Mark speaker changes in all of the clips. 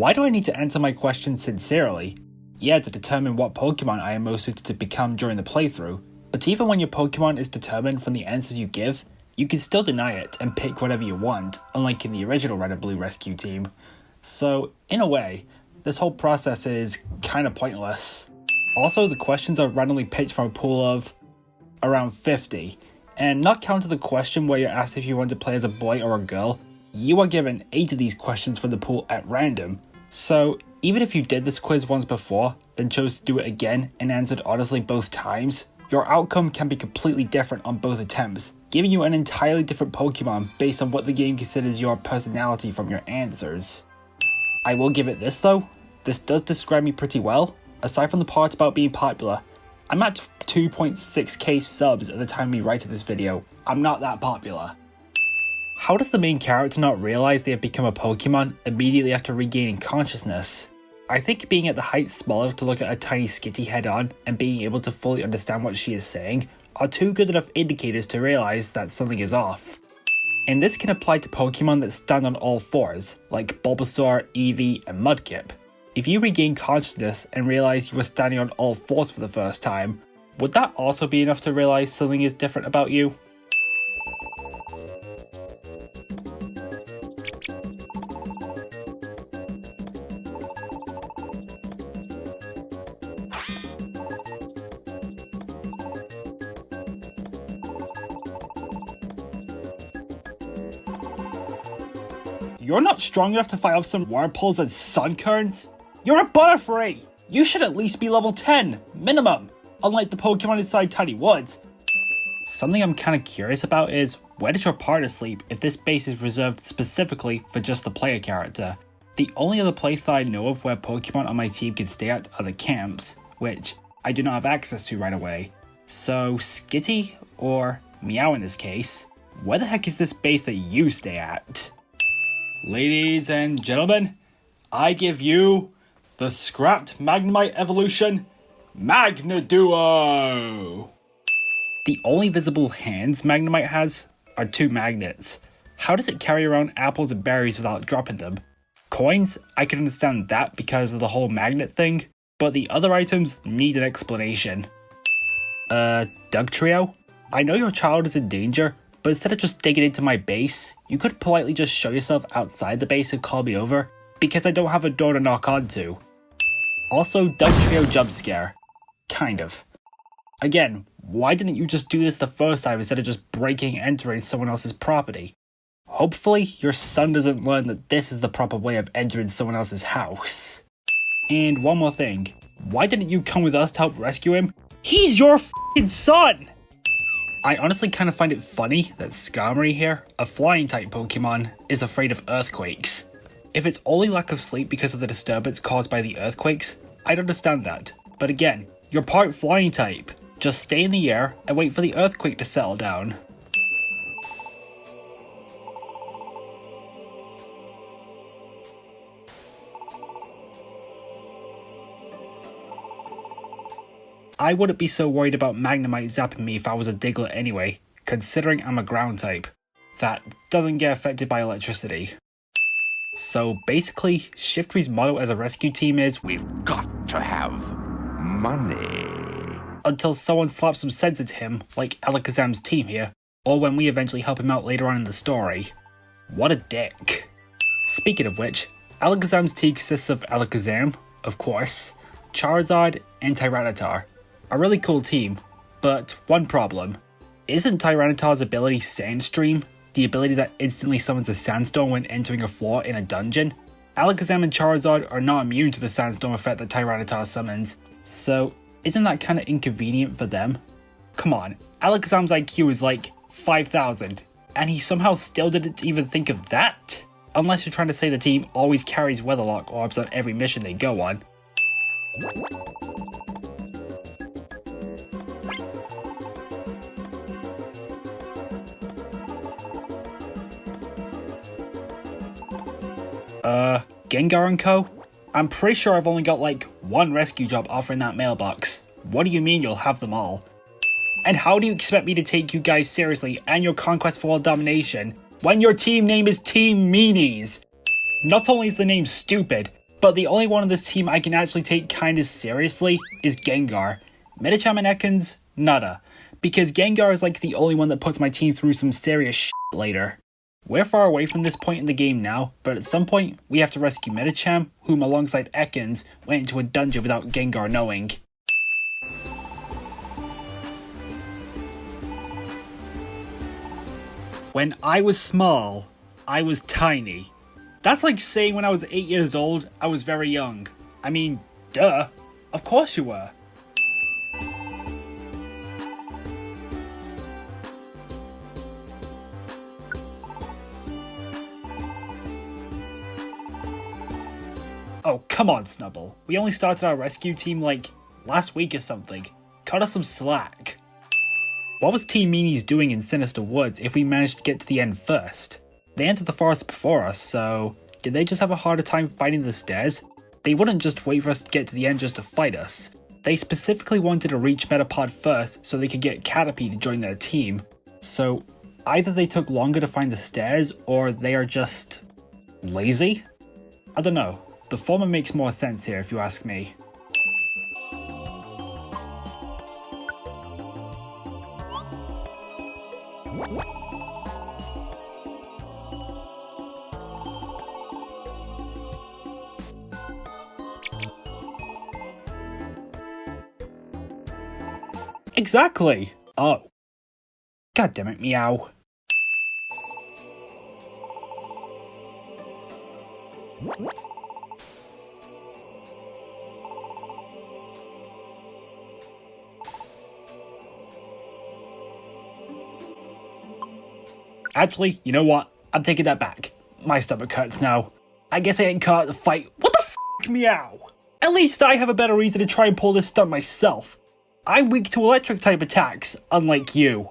Speaker 1: Why do I need to answer my question sincerely? Yeah, to determine what Pokemon I am most suited to become during the playthrough, but even when your Pokemon is determined from the answers you give, you can still deny it and pick whatever you want, unlike in the original Red and Blue Rescue team. So, in a way, this whole process is kinda pointless. Also, the questions are randomly picked from a pool of around 50, and not counting the question where you're asked if you want to play as a boy or a girl, you are given 8 of these questions from the pool at random. So, even if you did this quiz once before, then chose to do it again and answered honestly both times, your outcome can be completely different on both attempts, giving you an entirely different Pokemon based on what the game considers your personality from your answers. I will give it this though, this does describe me pretty well. Aside from the part about being popular, I'm at 2.6k subs at the time we write this video. I'm not that popular. How does the main character not realize they have become a Pokemon immediately after regaining consciousness? I think being at the height small enough to look at a tiny Skitty head on and being able to fully understand what she is saying are two good enough indicators to realize that something is off. And this can apply to Pokemon that stand on all fours, like Bulbasaur, Eevee, and Mudkip. If you regain consciousness and realize you were standing on all fours for the first time, would that also be enough to realize something is different about you? You're not strong enough to fight off some Wurmples and Sunkern? You're a Butterfree! You should at least be level 10, minimum, unlike the Pokemon inside Tiny Woods. Something I'm kinda curious about is, where does your partner sleep if this base is reserved specifically for just the player character? The only other place that I know of where Pokemon on my team can stay at are the camps, which I do not have access to right away. So Skitty, or Meow in this case, where the heck is this base that you stay at? Ladies and gentlemen, I give you the scrapped Magnemite evolution, Magneduo! The only visible hands Magnemite has are 2 magnets. How does it carry around apples and berries without dropping them? Coins, I can understand that because of the whole magnet thing, but the other items need an explanation. Dugtrio? I know your child is in danger, but instead of just digging into my base, you could politely just show yourself outside the base and call me over, because I don't have a door to knock onto. Also, Dugtrio jump scare. Kind of. Again, why didn't you just do this the first time instead of just breaking and entering someone else's property? Hopefully, your son doesn't learn that this is the proper way of entering someone else's house. And one more thing, why didn't you come with us to help rescue him? He's your f***ing son! I honestly kind of find it funny that Skarmory here, a flying type Pokemon, is afraid of earthquakes. If it's only lack of sleep because of the disturbance caused by the earthquakes, I'd understand that. But again, you're part flying type. Just stay in the air and wait for the earthquake to settle down. I wouldn't be so worried about Magnemite zapping me if I was a Diglett anyway, considering I'm a ground type. That doesn't get affected by electricity. So basically, Shiftry's motto as a rescue team is,
Speaker 2: we've got to have money.
Speaker 1: Until someone slaps some sense into him, like Alakazam's team here, or when we eventually help him out later on in the story. What a dick. Speaking of which, Alakazam's team consists of Alakazam, of course, Charizard, and Tyranitar. A really cool team, but one problem. Isn't Tyranitar's ability Sandstream, the ability that instantly summons a sandstorm when entering a floor in a dungeon? Alakazam and Charizard are not immune to the sandstorm effect that Tyranitar summons, so isn't that kinda inconvenient for them? Come on, Alakazam's IQ is like 5,000, and he somehow still didn't even think of that? Unless you're trying to say the team always carries Weatherlock orbs on every mission they go on. Gengar and Co? I'm pretty sure I've only got like 1 rescue job offer in that mailbox. What do you mean you'll have them all? And how do you expect me to take you guys seriously and your conquest for world domination when your team name is Team Meanies? Not only is the name stupid, but the only one on this team I can actually take kinda seriously is Gengar. Medicham and Ekans, nada, because Gengar is like the only one that puts my team through some serious shit later. We're far away from this point in the game now, but at some point, we have to rescue Medicham, whom alongside Ekans went into a dungeon without Gengar knowing. When I was small, I was tiny. That's like saying when I was 8 years old, I was very young. I mean, duh. Of course you were. Oh, come on, Snubble. We only started our rescue team like last week or something. Cut us some slack. What was Team Meanies doing in Sinister Woods if we managed to get to the end first? They entered the forest before us, so did they just have a harder time finding the stairs? They wouldn't just wait for us to get to the end just to fight us. They specifically wanted to reach Metapod first so they could get Caterpie to join their team. So either they took longer to find the stairs or they are just lazy? I don't know. The former makes more sense here if you ask me. Exactly! Oh. God damn it, Meow. Actually, you know what? I'm taking that back. My stomach hurts now. I guess I ain't caught the fight. What the f***, Meow? At least I have a better reason to try and pull this stunt myself. I'm weak to electric type attacks, unlike you.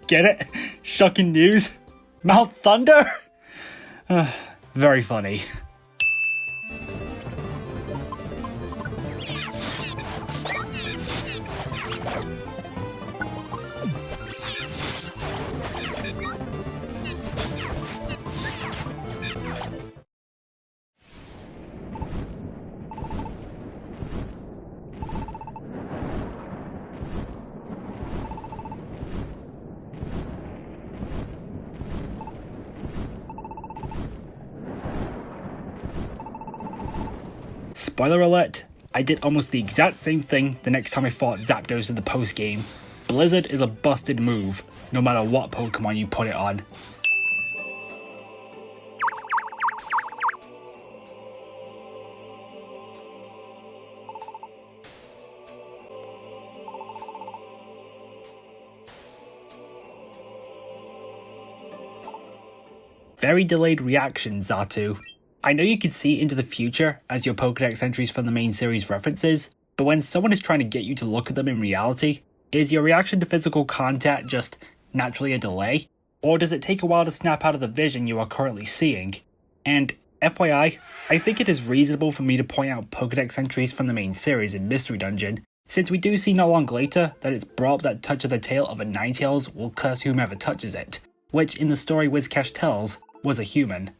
Speaker 1: Get it? Shocking news? Mount Thunder? Very funny. Spoiler alert, I did almost the exact same thing the next time I fought Zapdos in the post game. Blizzard is a busted move, no matter what Pokemon you put it on. Very delayed reaction, Xatu. I know you can see into the future as your Pokédex entries from the main series references, but when someone is trying to get you to look at them in reality, is your reaction to physical contact just naturally a delay? Or does it take a while to snap out of the vision you are currently seeing? And FYI, I think it is reasonable for me to point out Pokédex entries from the main series in Mystery Dungeon, since we do see not long later that it's brought up that touch of the tail of a Ninetales will curse whomever touches it, which in the story Whiscash tells was a human.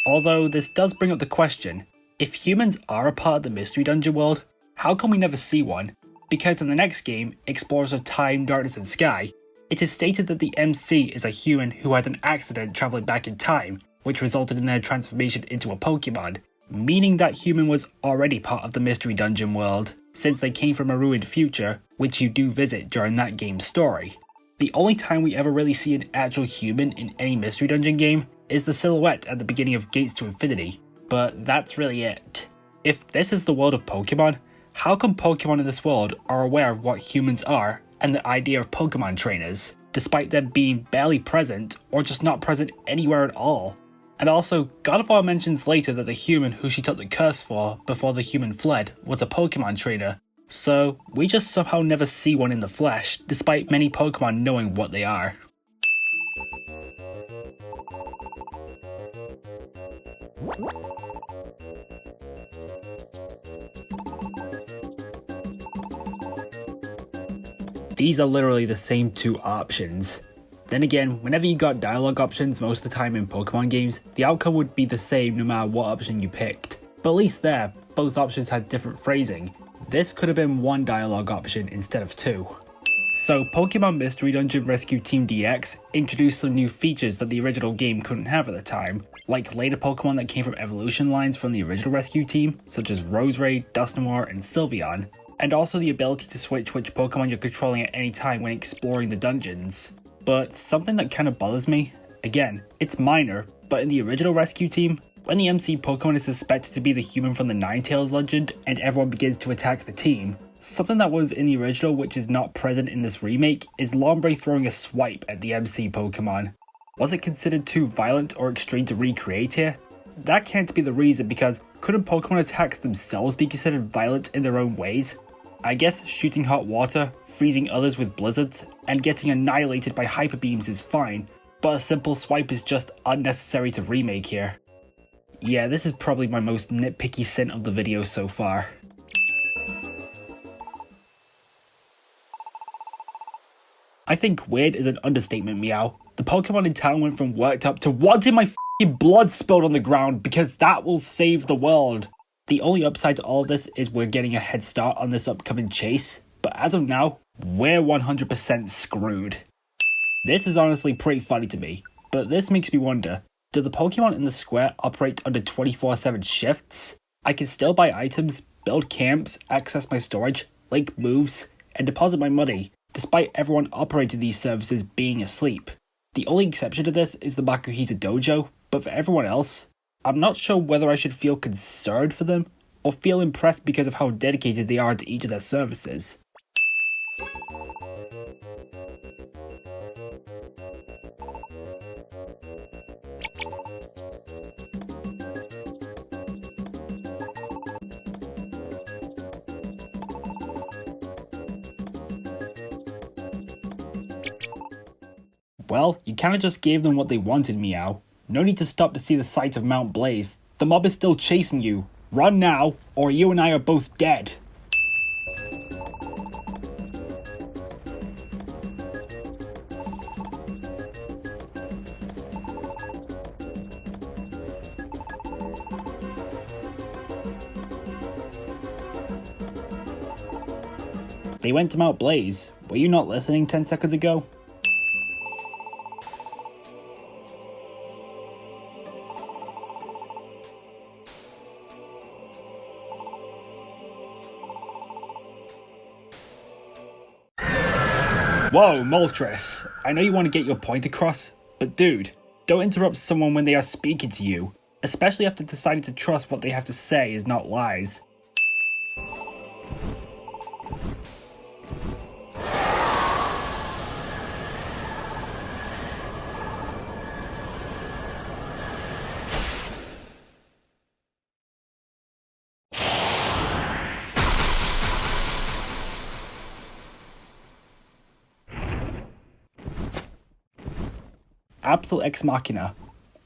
Speaker 1: Although this does bring up the question, if humans are a part of the Mystery Dungeon world, how come we never see one? Because in the next game, Explorers of Time, Darkness and Sky, it is stated that the MC is a human who had an accident travelling back in time, which resulted in their transformation into a Pokemon, meaning that human was already part of the Mystery Dungeon world, since they came from a ruined future, which you do visit during that game's story. The only time we ever really see an actual human in any Mystery Dungeon game is the silhouette at the beginning of Gates to Infinity, but that's really it. If this is the world of Pokemon, how come Pokemon in this world are aware of what humans are and the idea of Pokemon trainers, despite them being barely present or just not present anywhere at all? And also, God of War mentions later that the human who she took the curse for before the human fled was a Pokemon trainer, so we just somehow never see one in the flesh, despite many Pokemon knowing what they are. These are literally the same two options. Then again, whenever you got dialogue options most of the time in Pokemon games, the outcome would be the same no matter what option you picked. But at least there, both options had different phrasing. This could have been one dialogue option instead of two. So Pokemon Mystery Dungeon Rescue Team DX introduced some new features that the original game couldn't have at the time, like later Pokemon that came from evolution lines from the original Rescue Team, such as Roserade, Dusknoir, and Sylveon, and also the ability to switch which Pokemon you're controlling at any time when exploring the dungeons. But something that kind of bothers me, again, it's minor, but in the original Rescue Team, when the MC Pokemon is suspected to be the human from the Ninetales legend and everyone begins to attack the team, something that was in the original which is not present in this remake is Lombre throwing a swipe at the MC Pokemon. Was it considered too violent or extreme to recreate here? That can't be the reason, because couldn't Pokemon attacks themselves be considered violent in their own ways? I guess shooting hot water, freezing others with blizzards, and getting annihilated by hyper beams is fine, but a simple swipe is just unnecessary to remake here. Yeah, this is probably my most nitpicky sin of the video so far. I think weird is an understatement, Meow. The Pokemon in town went from worked up to wanting my f***ing blood spilled on the ground because that will save the world. The only upside to all of this is we're getting a head start on this upcoming chase, but as of now, we're 100% screwed. This is honestly pretty funny to me, but this makes me wonder, do the Pokemon in the square operate under 24/7 shifts? I can still buy items, build camps, access my storage, link moves, and deposit my money, despite everyone operating these services being asleep. The only exception to this is the Makuhita Dojo, but for everyone else, I'm not sure whether I should feel concerned for them, or feel impressed because of how dedicated they are to each of their services. Well, you kinda just gave them what they wanted, Meow. No need to stop to see the sight of Mount Blaze. The mob is still chasing you. Run now, or you and I are both dead. They went to Mount Blaze. Were you not listening 10 seconds ago? Whoa, Moltres. I know you want to get your point across, but dude, don't interrupt someone when they are speaking to you, especially after deciding to trust what they have to say is not lies. Absolute Ex Machina.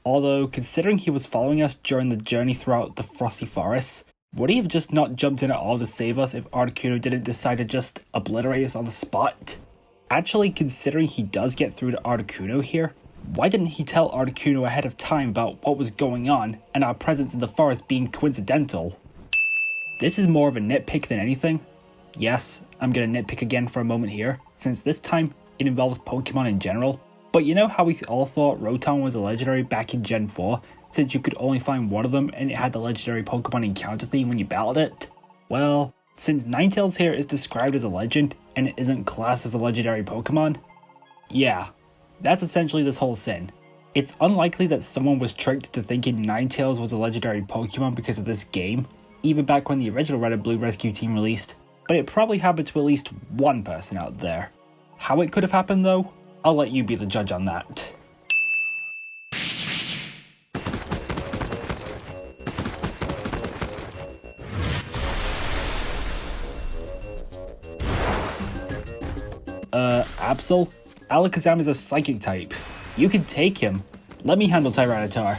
Speaker 1: Although, considering he was following us during the journey throughout the Frosty Forest, would he have just not jumped in at all to save us if Articuno didn't decide to just obliterate us on the spot? Actually, considering he does get through to Articuno here, why didn't he tell Articuno ahead of time about what was going on and our presence in the forest being coincidental? This is more of a nitpick than anything. Yes, I'm gonna nitpick again for a moment here, since this time it involves Pokemon in general. But you know how we all thought Rotom was a legendary back in Gen 4, since you could only find one of them and it had the legendary Pokemon encounter theme when you battled it? Well, since Ninetales here is described as a legend and it isn't classed as a legendary Pokemon, yeah, that's essentially this whole sin. It's unlikely that someone was tricked into thinking Ninetales was a legendary Pokemon because of this game, even back when the original Red and Blue Rescue Team released, but it probably happened to at least one person out there. How it could have happened though? I'll let you be the judge on that. Absol? Alakazam is a psychic type. You can take him. Let me handle Tyranitar.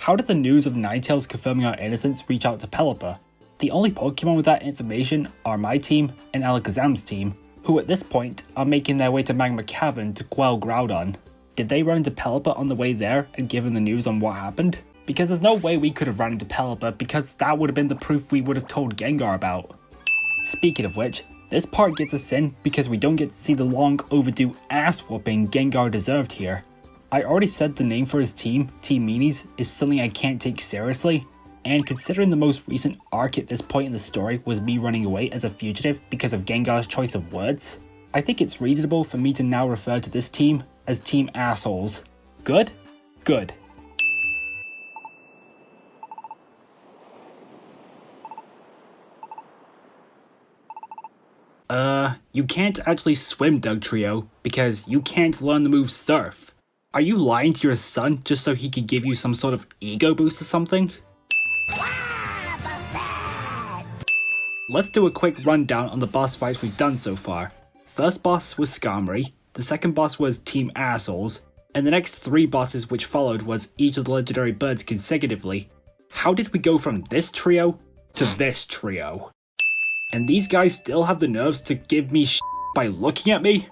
Speaker 1: How did the news of Ninetales confirming our innocence reach out to Pelipper? The only Pokemon with that information are my team and Alakazam's team, who at this point are making their way to Magma Cavern to quell Groudon. Did they run into Pelipper on the way there and give him the news on what happened? Because there's no way we could have run into Pelipper, because that would have been the proof we would have told Gengar about. Speaking of which, this part gets us in because we don't get to see the long overdue ass whooping Gengar deserved here. I already said the name for his team, Team Meanies, is something I can't take seriously, and considering the most recent arc at this point in the story was me running away as a fugitive because of Gengar's choice of words, I think it's reasonable for me to now refer to this team as Team Assholes. Good? Good. You can't actually swim, Dugtrio, because you can't learn the move Surf. Are you lying to your son just so he could give you some sort of ego boost or something? Let's do a quick rundown on the boss fights we've done so far. First boss was Skarmory, the second boss was Team Assholes, and the next 3 bosses which followed was each of the legendary birds consecutively. How did we go from this trio to this trio? And these guys still have the nerves to give me shit by looking at me?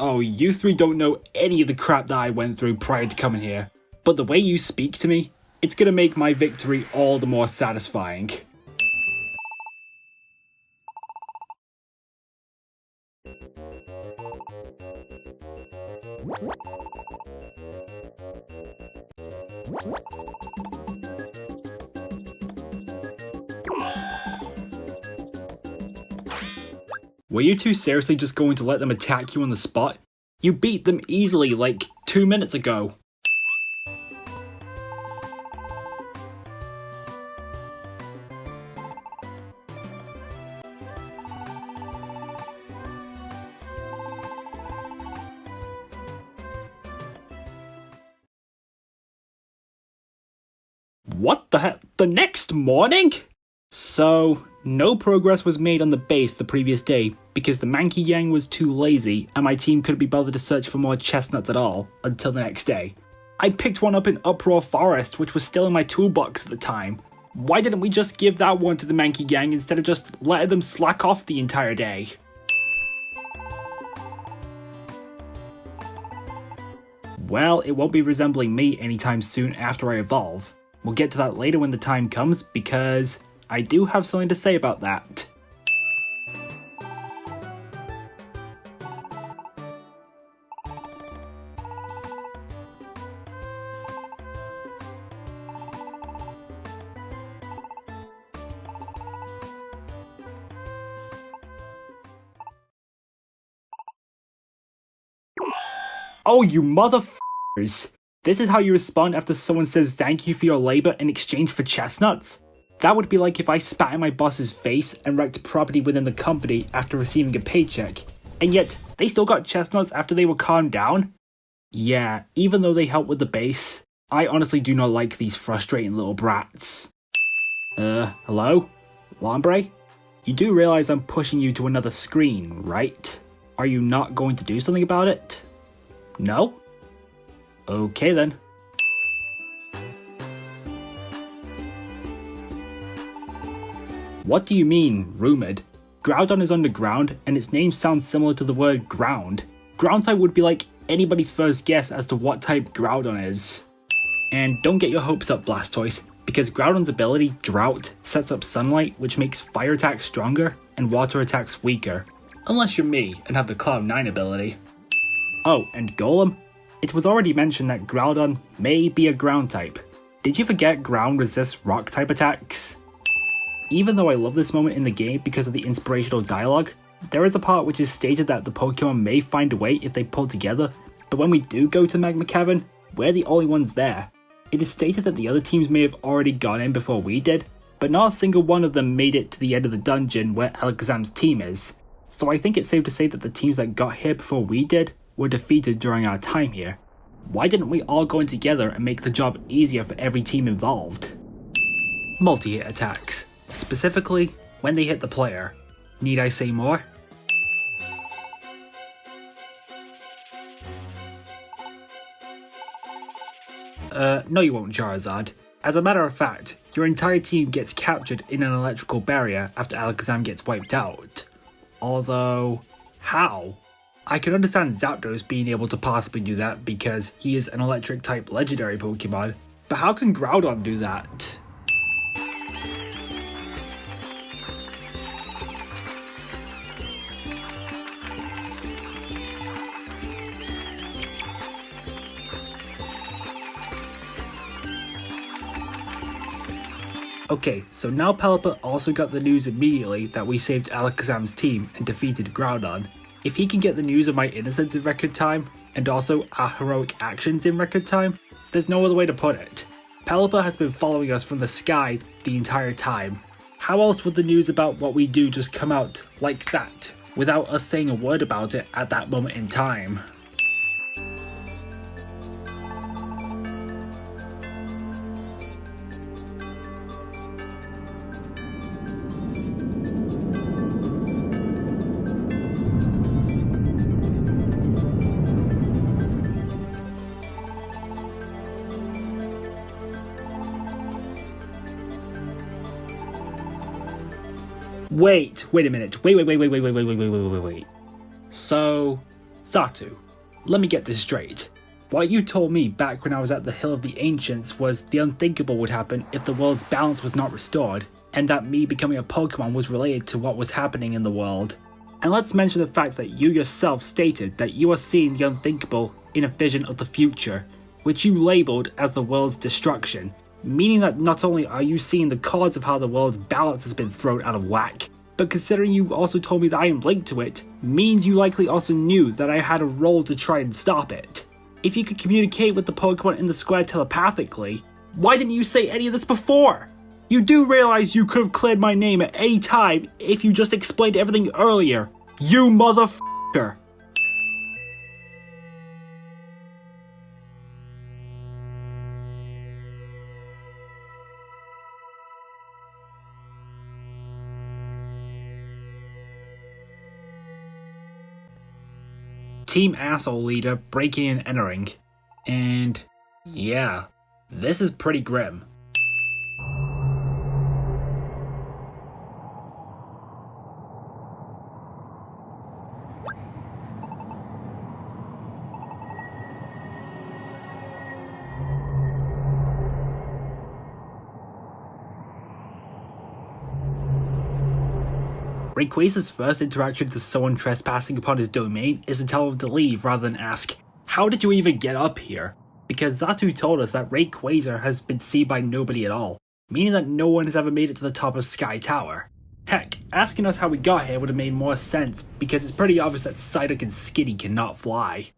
Speaker 1: Oh, you 3 don't know any of the crap that I went through prior to coming here. But the way you speak to me, it's gonna make my victory all the more satisfying. Were you 2 seriously just going to let them attack you on the spot? You beat them easily like 2 minutes ago. What the heck? The next morning? So, no progress was made on the base the previous day because the Mankey Gang was too lazy and my team couldn't be bothered to search for more chestnuts at all until the next day. I picked one up in Uproar Forest, which was still in my toolbox at the time. Why didn't we just give that one to the Mankey Gang instead of just letting them slack off the entire day? Well, it won't be resembling me anytime soon after I evolve. We'll get to that later when the time comes because I do have something to say about that. Oh, you motherfuckers! This is how you respond after someone says thank you for your labor in exchange for chestnuts? That would be like if I spat in my boss's face and wrecked property within the company after receiving a paycheck, and yet they still got chestnuts after they were calmed down? Yeah, even though they help with the base, I honestly do not like these frustrating little brats. Hello? Lombre? You do realize I'm pushing you to another screen, right? Are you not going to do something about it? No? Okay then. What do you mean, rumoured? Groudon is underground, and its name sounds similar to the word ground. Ground type would be like anybody's first guess as to what type Groudon is. And don't get your hopes up, Blastoise, because Groudon's ability, Drought, sets up sunlight, which makes fire attacks stronger and water attacks weaker. Unless you're me and have the Cloud 9 ability. Oh, and Golem? It was already mentioned that Groudon may be a ground type. Did you forget ground resists rock type attacks? Even though I love this moment in the game because of the inspirational dialogue, there is a part which is stated that the Pokemon may find a way if they pull together, but when we do go to Magma Cavern, we're the only ones there. It is stated that the other teams may have already gone in before we did, but not a single one of them made it to the end of the dungeon where Alakazam's team is. So I think it's safe to say that the teams that got here before we did were defeated during our time here. Why didn't we all go in together and make the job easier for every team involved? Multi-hit attacks. Specifically, when they hit the player. Need I say more? No you won't, Charizard. As a matter of fact, your entire team gets captured in an electrical barrier after Alakazam gets wiped out. Although, how? I can understand Zapdos being able to possibly do that because he is an electric type legendary Pokemon, but how can Groudon do that? Okay, so now Pelipper also got the news immediately that we saved Alakazam's team and defeated Groudon. If he can get the news of my innocence in record time, and also our heroic actions in record time, there's no other way to put it. Pelipper has been following us from the sky the entire time. How else would the news about what we do just come out like that, without us saying a word about it at that moment in time? Wait a minute. Wait. So, Xatu, let me get this straight. What you told me back when I was at the Hill of the Ancients was the unthinkable would happen if the world's balance was not restored, and that me becoming a Pokemon was related to what was happening in the world. And let's mention the fact that you yourself stated that you are seeing the unthinkable in a vision of the future, which you labelled as the world's destruction. Meaning that not only are you seeing the cause of how the world's balance has been thrown out of whack, but considering you also told me that I am linked to it, means you likely also knew that I had a role to try and stop it. If you could communicate with the Pokemon in the square telepathically, why didn't you say any of this before? You do realize you could have cleared my name at any time if you just explained everything earlier, you motherfucker! Team asshole leader breaking and entering. And yeah, this is pretty grim. Rayquaza's first interaction with someone trespassing upon his domain is to tell him to leave rather than ask, how did you even get up here? Because Xatu told us that Rayquaza has been seen by nobody at all, meaning that no one has ever made it to the top of Sky Tower. Heck, asking us how we got here would have made more sense because it's pretty obvious that Psyduck and Skitty cannot fly.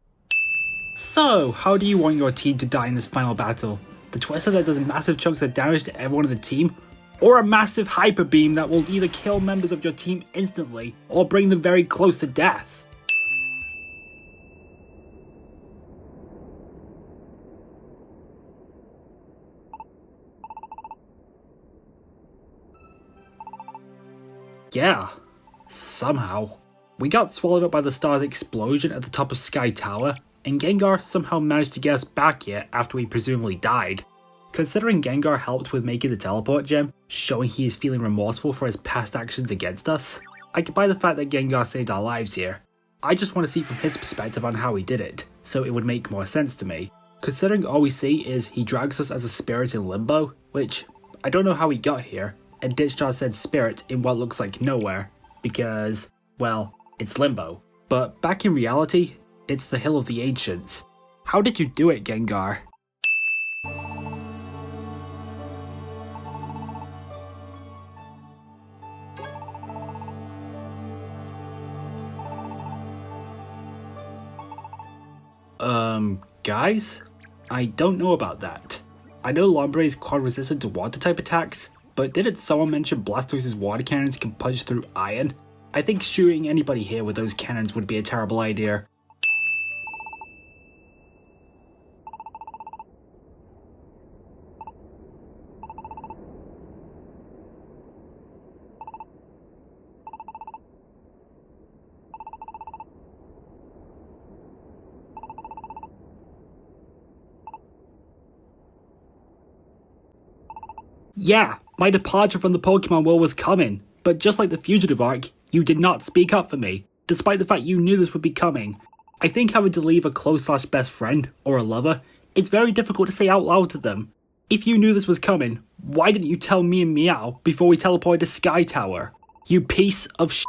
Speaker 1: So, how do you want your team to die in this final battle? The Twister that does massive chunks of damage to everyone in the team? Or a massive Hyper Beam that will either kill members of your team instantly, or bring them very close to death? Yeah, somehow. We got swallowed up by the star's explosion at the top of Sky Tower, and Gengar somehow managed to get us back here after we presumably died. Considering Gengar helped with making the teleport gem, showing he is feeling remorseful for his past actions against us, I can buy the fact that Gengar saved our lives here. I just want to see from his perspective on how he did it, so it would make more sense to me. Considering all we see is he drags us as a spirit in limbo, which I don't know how he got here, and ditched our said spirit in what looks like nowhere, because, well, it's limbo. But back in reality, it's the Hill of the Ancients. How did you do it, Gengar? Guys? I don't know about that. I know Lombre is quad resistant to water type attacks, but didn't someone mention Blastoise's water cannons can punch through iron? I think shooting anybody here with those cannons would be a terrible idea. Yeah, my departure from the Pokemon world was coming, but just like the Fugitive arc, you did not speak up for me, despite the fact you knew this would be coming. I think having to leave a close/best friend, or a lover, it's very difficult to say out loud to them. If you knew this was coming, why didn't you tell me and Meow before we teleported to Sky Tower? You piece of shit.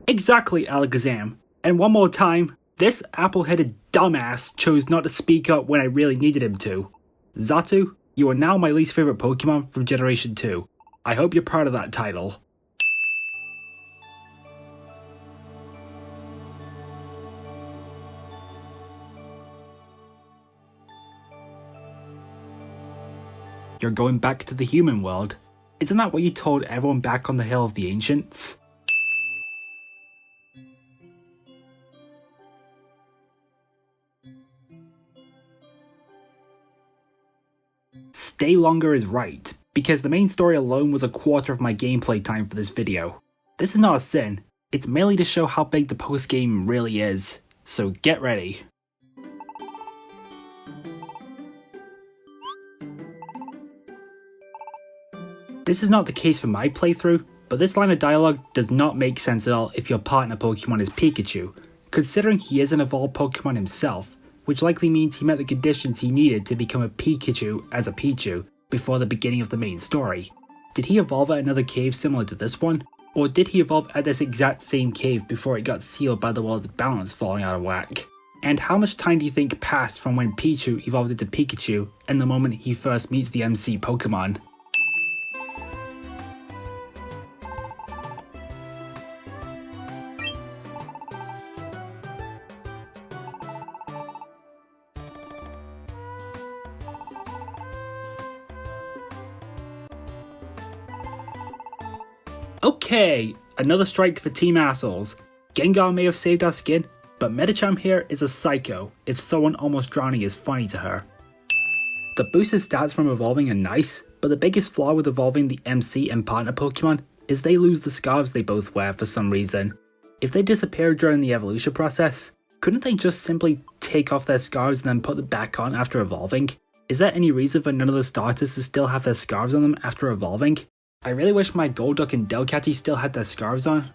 Speaker 1: Exactly, Alakazam. And one more time, this apple-headed dumbass chose not to speak up when I really needed him to. Xatu, you are now my least favorite Pokemon from Generation 2. I hope you're proud of that title. You're going back to the human world. Isn't that what you told everyone back on the Hill of the Ancients? Stay longer is right, because the main story alone was a quarter of my gameplay time for this video. This is not a sin, it's merely to show how big the post-game really is, so get ready. This is not the case for my playthrough, but this line of dialogue does not make sense at all if your partner Pokemon is Pikachu, considering he is an evolved Pokemon himself, which likely means he met the conditions he needed to become a Pikachu as a Pichu before the beginning of the main story. Did he evolve at another cave similar to this one? Or did he evolve at this exact same cave before it got sealed by the world's balance falling out of whack? And how much time do you think passed from when Pichu evolved into Pikachu and the moment he first meets the MC Pokemon? Okay, another strike for Team Assholes. Gengar may have saved our skin, but Medicham here is a psycho if someone almost drowning is funny to her. The boosted stats from evolving are nice, but the biggest flaw with evolving the MC and partner Pokemon is they lose the scarves they both wear for some reason. If they disappear during the evolution process, couldn't they just simply take off their scarves and then put them back on after evolving? Is there any reason for none of the starters to still have their scarves on them after evolving? I really wish my Golduck and Delcatty still had their scarves on.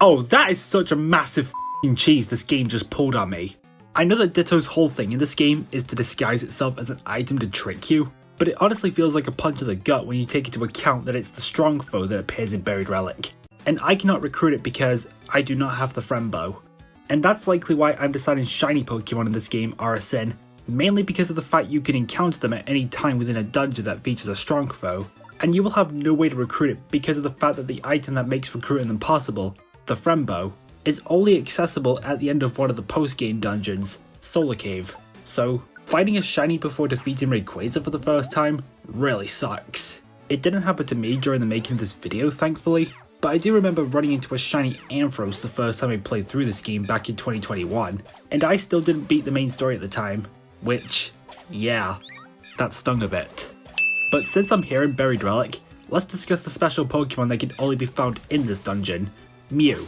Speaker 1: Oh, that is such a massive f***ing cheese this game just pulled on me. I know that Ditto's whole thing in this game is to disguise itself as an item to trick you, but it honestly feels like a punch to the gut when you take into account that it's the strong foe that appears in Buried Relic. And I cannot recruit it because I do not have the friend bow. And that's likely why I'm deciding shiny Pokemon in this game are a sin, mainly because of the fact you can encounter them at any time within a dungeon that features a strong foe, and you will have no way to recruit it because of the fact that the item that makes recruiting them possible, the friend bow, is only accessible at the end of one of the post-game dungeons, Solar Cave. So, fighting a shiny before defeating Rayquaza for the first time really sucks. It didn't happen to me during the making of this video, thankfully, but I do remember running into a shiny Ampharos the first time I played through this game back in 2021, and I still didn't beat the main story at the time, which, yeah, that stung a bit. But since I'm here in Buried Relic, let's discuss the special Pokemon that can only be found in this dungeon, Mew.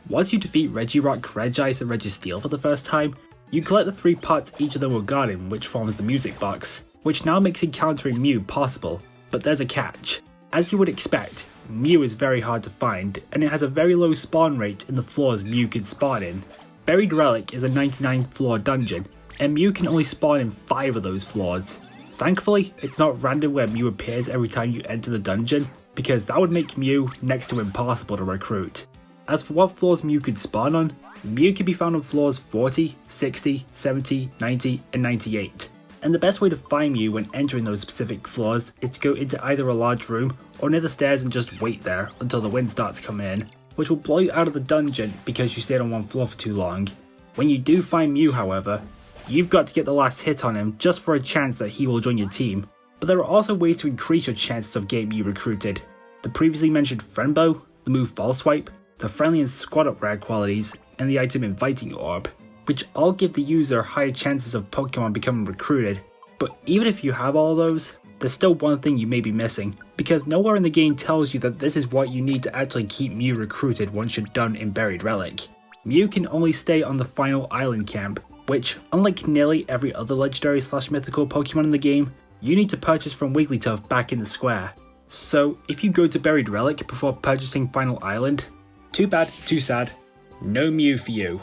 Speaker 1: Once you defeat Regirock, Regice, and Registeel for the first time, you collect the 3 parts each of them were guarding, which forms the music box, which now makes encountering Mew possible, but there's a catch. As you would expect, Mew is very hard to find, and it has a very low spawn rate in the floors Mew can spawn in. Buried Relic is a 99 floor dungeon, and Mew can only spawn in 5 of those floors. Thankfully, it's not random where Mew appears every time you enter the dungeon, because that would make Mew next to impossible to recruit. As for what floors Mew could spawn on, Mew can be found on floors 40, 60, 70, 90, and 98. And the best way to find Mew when entering those specific floors is to go into either a large room or near the stairs and just wait there until the wind starts coming in, which will blow you out of the dungeon because you stayed on one floor for too long. When you do find Mew, however, you've got to get the last hit on him just for a chance that he will join your team, but there are also ways to increase your chances of getting Mew recruited. The previously mentioned Friend Bow, the move Fall Swipe, the friendly and squad up rare qualities, and the item Inviting Orb, which all give the user higher chances of Pokemon becoming recruited. But even if you have all those, there's still one thing you may be missing, because nowhere in the game tells you that this is what you need to actually keep Mew recruited once you're done in Buried Relic. Mew can only stay on the final island camp, which, unlike nearly every other legendary / mythical Pokemon in the game, you need to purchase from Wigglytuff back in the square. So if you go to Buried Relic before purchasing Final Island, too bad, too sad, no Mew for you.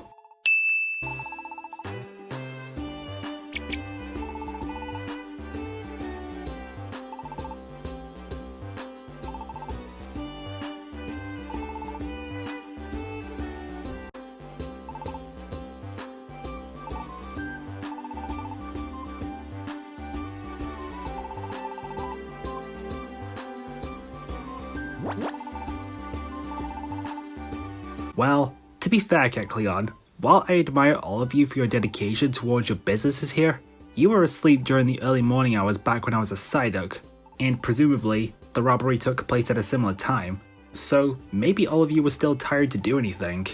Speaker 1: Well, to be fair, Kecleon, while I admire all of you for your dedication towards your businesses here, you were asleep during the early morning hours back when I was a Psyduck, and presumably, the robbery took place at a similar time, so maybe all of you were still tired to do anything.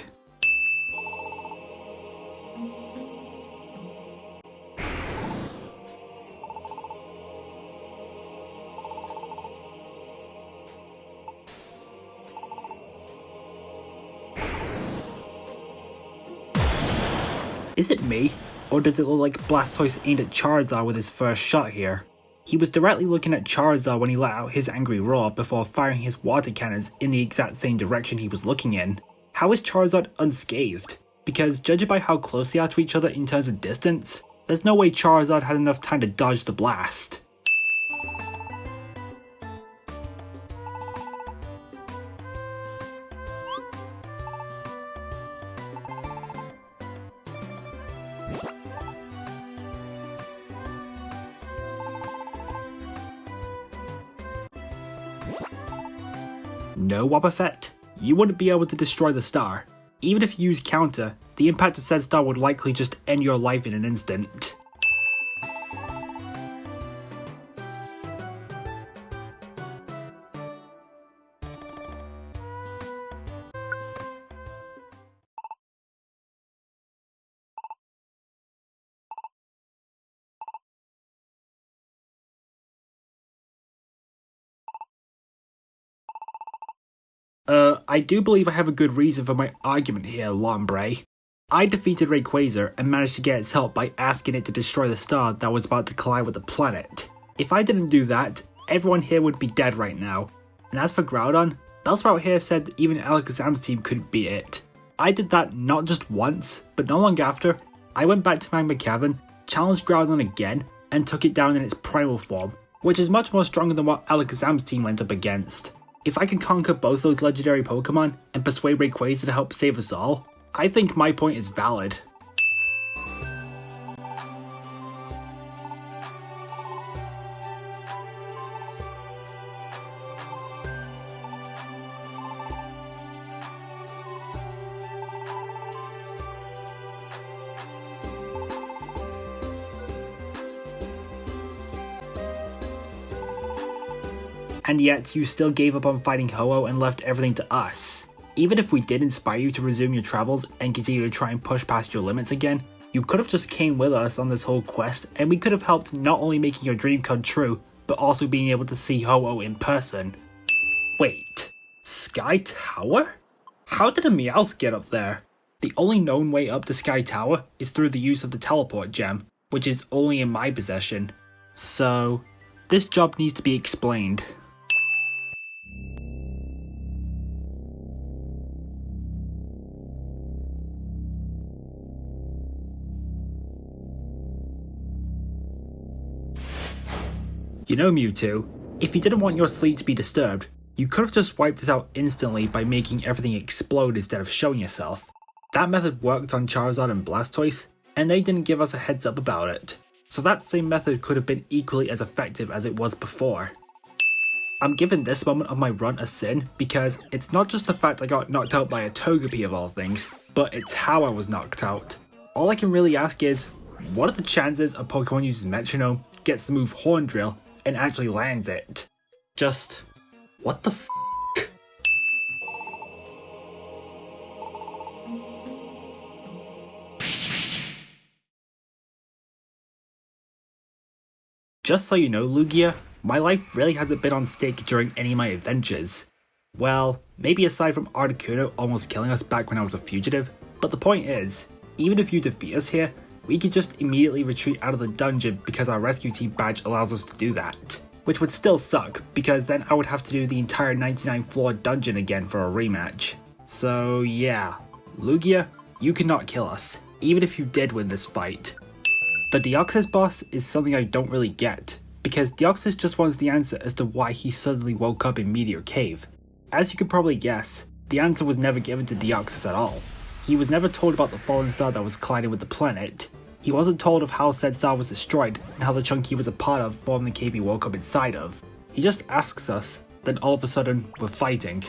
Speaker 1: Is it me, or does it look like Blastoise aimed at Charizard with his first shot here? He was directly looking at Charizard when he let out his angry roar before firing his water cannons in the exact same direction he was looking in. How is Charizard unscathed? Because judging by how close they are to each other in terms of distance, there's no way Charizard had enough time to dodge the blast. No Wobbuffet, you wouldn't be able to destroy the star. Even if you use counter, the impact of said star would likely just end your life in an instant. I do believe I have a good reason for my argument here, Lombre. I defeated Rayquaza and managed to get its help by asking it to destroy the star that was about to collide with the planet. If I didn't do that, everyone here would be dead right now. And as for Groudon, Bellsprout here said that even Alakazam's team couldn't beat it. I did that not just once, but not long after, I went back to Magma Cavern, challenged Groudon again, and took it down in its primal form, which is much more stronger than what Alakazam's team went up against. If I can conquer both those legendary Pokemon and persuade Rayquaza to help save us all, I think my point is valid. And yet you still gave up on fighting Ho-Oh and left everything to us. Even if we did inspire you to resume your travels and continue to try and push past your limits again, you could have just came with us on this whole quest and we could have helped not only making your dream come true, but also being able to see Ho-Oh in person. Wait, Sky Tower? How did a Meowth get up there? The only known way up to Sky Tower is through the use of the teleport gem, which is only in my possession. So, this job needs to be explained. You know, Mewtwo, if you didn't want your sleep to be disturbed, you could have just wiped this out instantly by making everything explode instead of showing yourself. That method worked on Charizard and Blastoise, and they didn't give us a heads up about it. So that same method could have been equally as effective as it was before. I'm giving this moment of my run a sin because it's not just the fact I got knocked out by a Togepi of all things, but it's how I was knocked out. All I can really ask is, what are the chances a Pokemon uses Metronome, gets the move Horn Drill, and actually lands it. Just, what the f***? Just so you know, Lugia, my life really hasn't been on stake during any of my adventures. Well, maybe aside from Articuno almost killing us back when I was a fugitive, but the point is, even if you defeat us here, we could just immediately retreat out of the dungeon because our rescue team badge allows us to do that. Which would still suck, because then I would have to do the entire 99 floor dungeon again for a rematch. So yeah, Lugia, you cannot kill us, even if you did win this fight. The Deoxys boss is something I don't really get, because Deoxys just wants the answer as to why he suddenly woke up in Meteor Cave. As you could probably guess, the answer was never given to Deoxys at all. He was never told about the fallen star that was colliding with the planet. He wasn't told of how said star was destroyed and how the chunk he was a part of formed the cave he woke up inside of. He just asks us, then all of a sudden, we're fighting.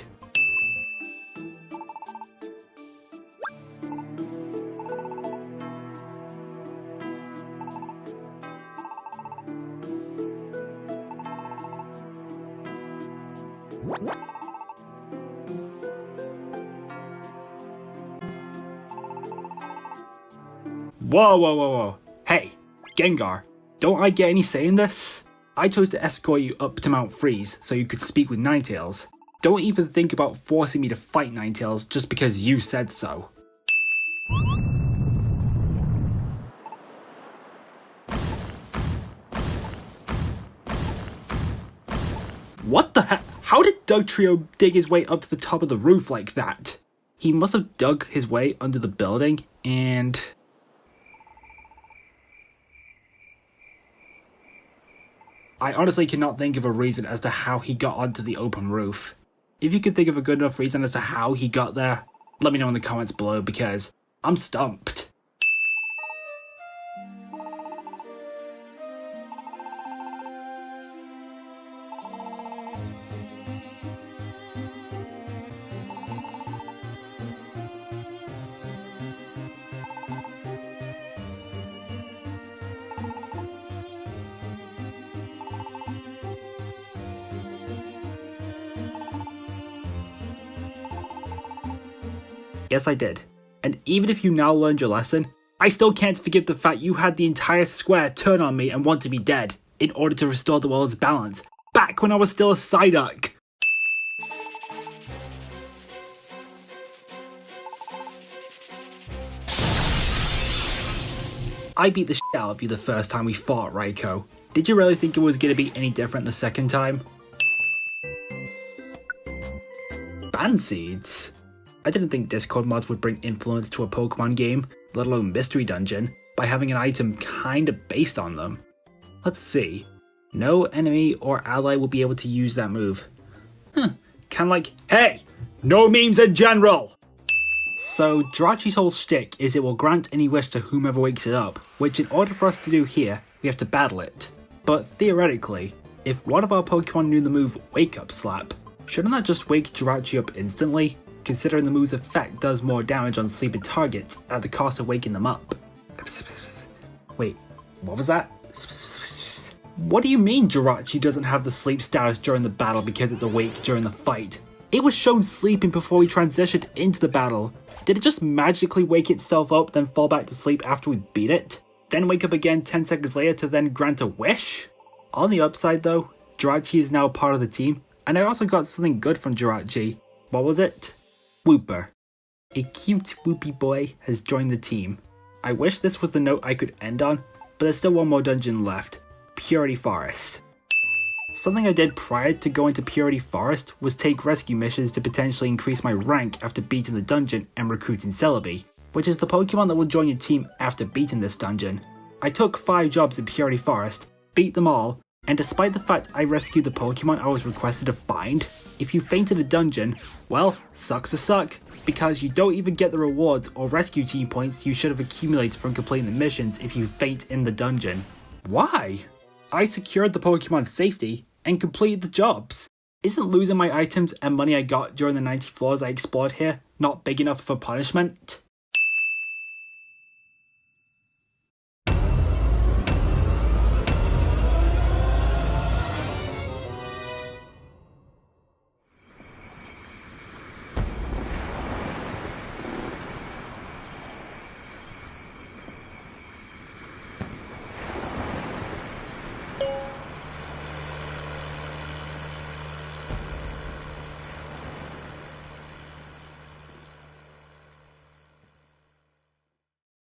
Speaker 1: Whoa. Hey, Gengar, don't I get any say in this? I chose to escort you up to Mount Freeze so you could speak with Ninetales. Don't even think about forcing me to fight Ninetales just because you said so. What the heck? How did Dugtrio dig his way up to the top of the roof like that? He must have dug his way under the building and... I honestly cannot think of a reason as to how he got onto the open roof. If you could think of a good enough reason as to how he got there, let me know in the comments below because I'm stumped. Yes, I did. And even if you now learned your lesson, I still can't forgive the fact you had the entire square turn on me and want to be dead in order to restore the world's balance, back when I was still a Psyduck. I beat the shit out of you the first time we fought, Raikou. Did you really think it was going to be any different the second time? Ban seeds? I didn't think Discord mods would bring influence to a Pokemon game, let alone Mystery Dungeon, by having an item kinda based on them. Let's see. No enemy or ally will be able to use that move. Kinda like, hey! No memes in general! So, Jirachi's whole shtick is it will grant any wish to whomever wakes it up, which in order for us to do here, we have to battle it. But theoretically, if one of our Pokemon knew the move Wake Up Slap, shouldn't that just wake Jirachi up instantly? Considering the move's effect does more damage on sleeping targets at the cost of waking them up. Wait, what was that? What do you mean Jirachi doesn't have the sleep status during the battle because it's awake during the fight? It was shown sleeping before we transitioned into the battle. Did it just magically wake itself up then fall back to sleep after we beat it? Then wake up again 10 seconds later to then grant a wish? On the upside though, Jirachi is now part of the team, and I also got something good from Jirachi. What was it? Wooper. A cute whoopy boy has joined the team. I wish this was the note I could end on, but there's still one more dungeon left. Purity Forest. Something I did prior to going to Purity Forest was take rescue missions to potentially increase my rank after beating the dungeon and recruiting Celebi, which is the Pokemon that will join your team after beating this dungeon. I took 5 jobs in Purity Forest, beat them all, and despite the fact I rescued the Pokemon I was requested to find, if you faint in a dungeon, well, sucks to suck, because you don't even get the rewards or rescue team points you should have accumulated from completing the missions if you faint in the dungeon. Why? I secured the Pokemon's safety and completed the jobs. Isn't losing my items and money I got during the 90 floors I explored here not big enough for punishment?